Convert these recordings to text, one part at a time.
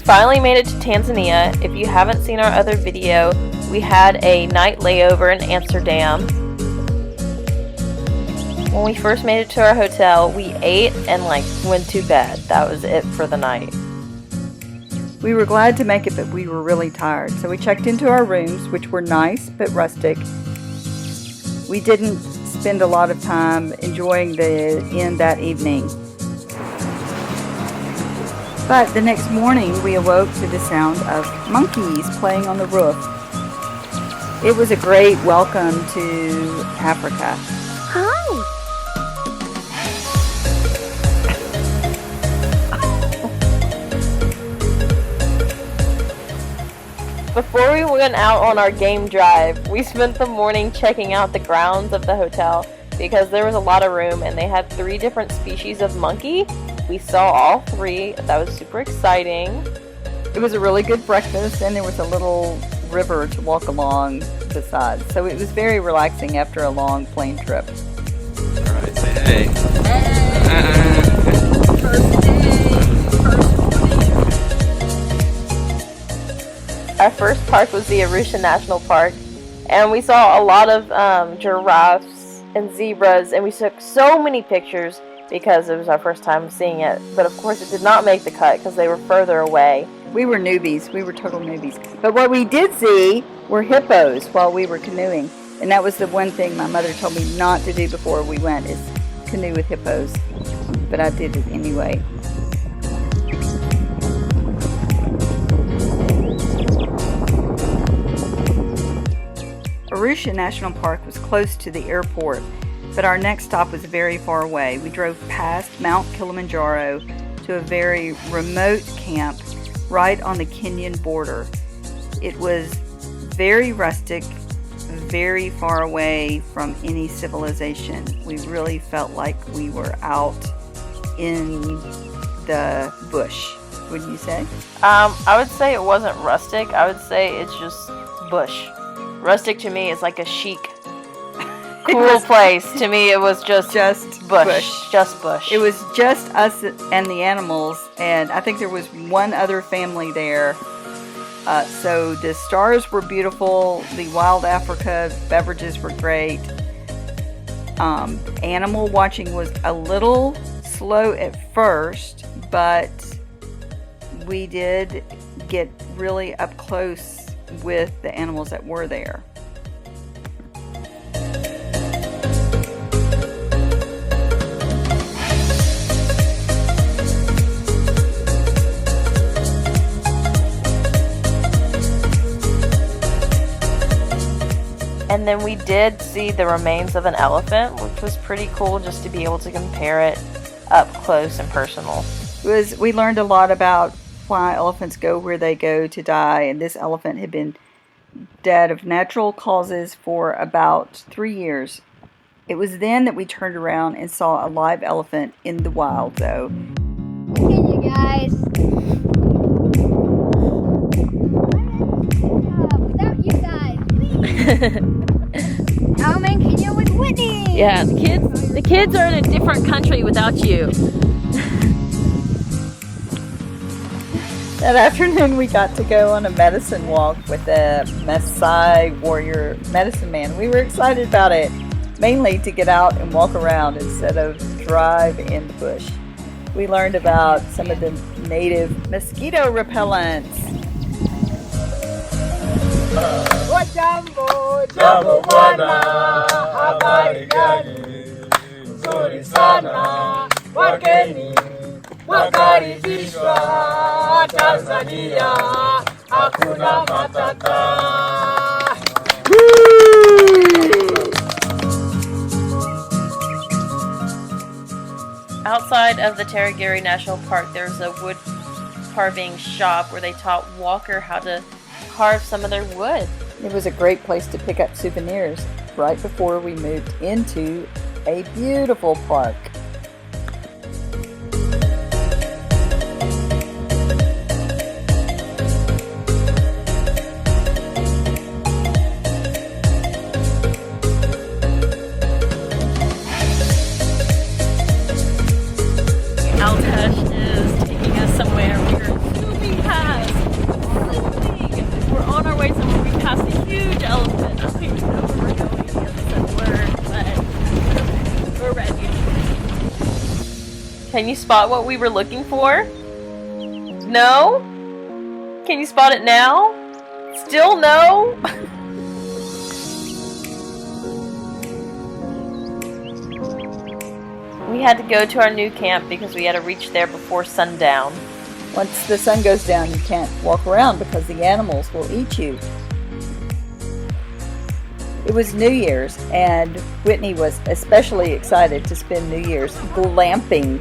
finally made it to Tanzania. If you haven't seen our other video, we had a night layover in Amsterdam. When we first made it to our hotel, we ate and went to bed. That was it for the night. We were glad to make it, but we were really tired. So we checked into our rooms, which were nice but rustic. We didn't spend a lot of time enjoying the inn that evening. But the next morning, we awoke to the sound of monkeys playing on the roof. It was a great welcome to Africa. Hi! Before we went out on our game drive, we spent the morning checking out the grounds of the hotel because there was a lot of room and they had 3 different species of monkey. We saw all 3. That was super exciting. It was a really good breakfast, and there was a little river to walk along the side. So it was very relaxing after a long plane trip. Alright, say hey. First day. Our first park was the Arusha National Park, and we saw a lot of giraffes and zebras, and we took so many pictures because it was our first time seeing it. But of course it did not make the cut because they were further away. We were newbies. We were total newbies. But what we did see were hippos while we were canoeing. And that was the one thing my mother told me not to do before we went, is canoe with hippos. But I did it anyway. Arusha National Park was close to the airport, but our next stop was very far away. We drove past Mount Kilimanjaro to a very remote camp right on the Kenyan border. It was very rustic, very far away from any civilization. We really felt like we were out in the bush, wouldn't you say? I would say it wasn't rustic. I would say it's just bush. Rustic to me is like a chic, cool place. To me, it was just bush. Just bush. It was just us and the animals, and I think there was one other family there. So the stars were beautiful. The wild Africa beverages were great. Animal watching was a little slow at first, but we did get really up close with the animals that were there. And then we did see the remains of an elephant, which was pretty cool just to be able to compare it up close and personal. We learned a lot about why elephants go where they go to die, and this elephant had been dead of natural causes for about 3 years. It was then that we turned around and saw a live elephant in the wild, though. Okay, you guys. Without you guys, please. I'm in Kenya with Whitney. Yeah, the kids are in a different country without you. That afternoon we got to go on a medicine walk with a Maasai warrior medicine man. We were excited about it, mainly to get out and walk around instead of drive in the bush. We learned about some of the native mosquito repellents. Jambo, jambo bwana, habari gani? Nzuri sana, wageni wakaribishwa Tanzania, hakuna matata. Outside of the Tarangire National Park, there's a wood carving shop where they taught Walker how to carve some of their wood. It was a great place to pick up souvenirs right before we moved into a beautiful park. Oltesh is taking us somewhere we're moving past. Can you spot what we were looking for? No? Can you spot it now? Still no? We had to go to our new camp because we had to reach there before sundown. Once the sun goes down, you can't walk around because the animals will eat you. It was New Year's, and Whitney was especially excited to spend New Year's glamping.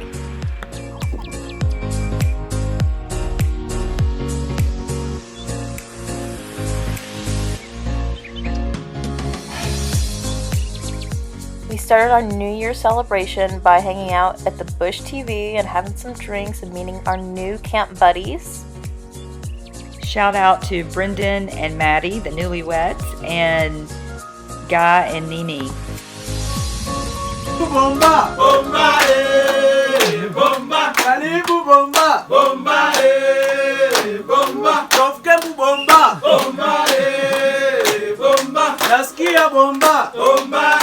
We started our New Year celebration by hanging out at the Bush TV and having some drinks and meeting our new camp buddies. Shout out to Brendan and Maddie, the newlyweds, and Guy and Nini. Bomba, bomba, bomba, karibu bomba, bomba, bomba, tofike bomba, bomba, bomba, nasikia bomba, bomba,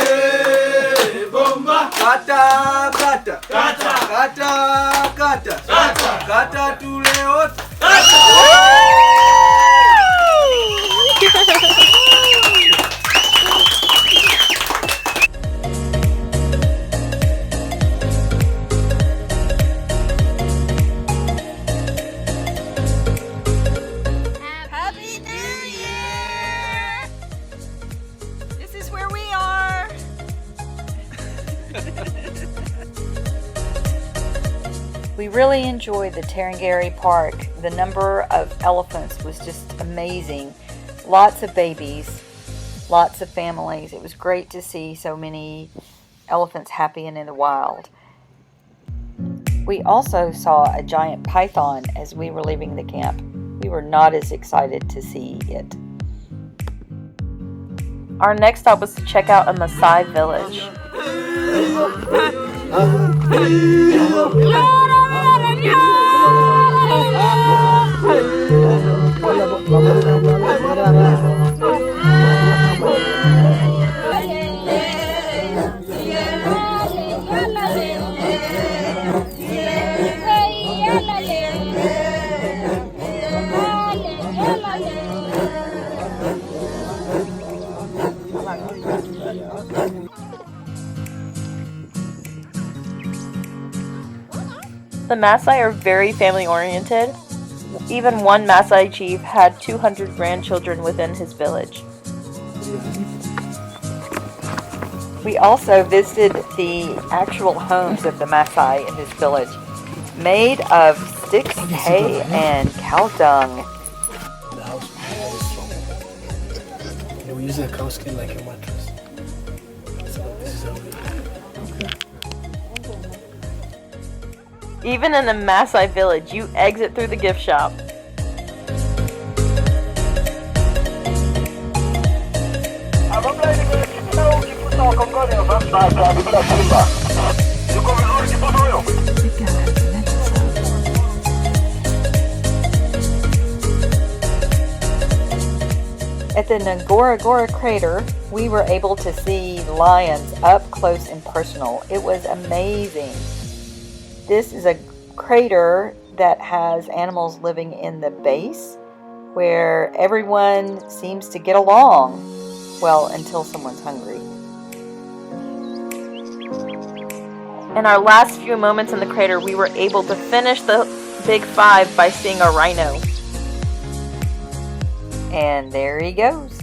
bomba, kata, kata, kata, kata, kata, kata, kata tule wote, kata. Happy New Year! This is where we are. We really enjoyed the Tarangire Park. The number of elephants was just amazing. Lots of babies, lots of families. It was great to see so many elephants happy and in the wild. We also saw a giant python as we were leaving the camp. We were not as excited to see it. Our next stop was to check out a Maasai village. The Maasai are very family oriented. Even one Maasai chief had 200 grandchildren within his village. We also visited the actual homes of the Maasai in this village, made of sticks, hay, and cow dung. The house was very strong. They were using a cow skin like a mattress. So this is how we Even in the Maasai village, you exit through the gift shop. At the Ngorongoro crater, we were able to see lions up close and personal. It was amazing. This is a crater that has animals living in the base where everyone seems to get along. Well, until someone's hungry. In our last few moments in the crater, we were able to finish the Big Five by seeing a rhino. And there he goes.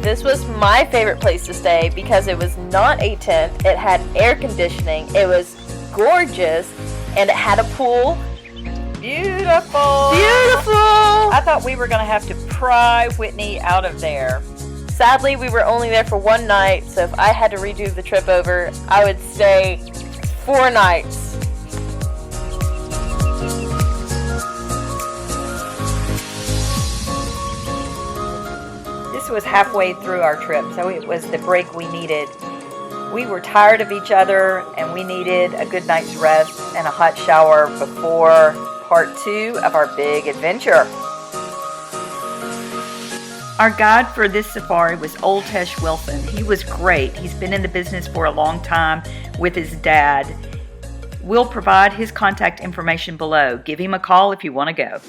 This was my favorite place to stay because it was not a tent, it had air conditioning, it was gorgeous, and it had a pool. Beautiful. Beautiful! I thought we were going to have to pry Whitney out of there. Sadly, we were only there for one night, so if I had to redo the trip over, I would stay 4 nights. This was halfway through our trip, so it was the break we needed. We were tired of each other, and we needed a good night's rest and a hot shower before part 2 of our big adventure. Our guide for this safari was Oltesh Wilson. He was great. He's been in the business for a long time with his dad. We'll provide his contact information below. Give him a call if you want to go.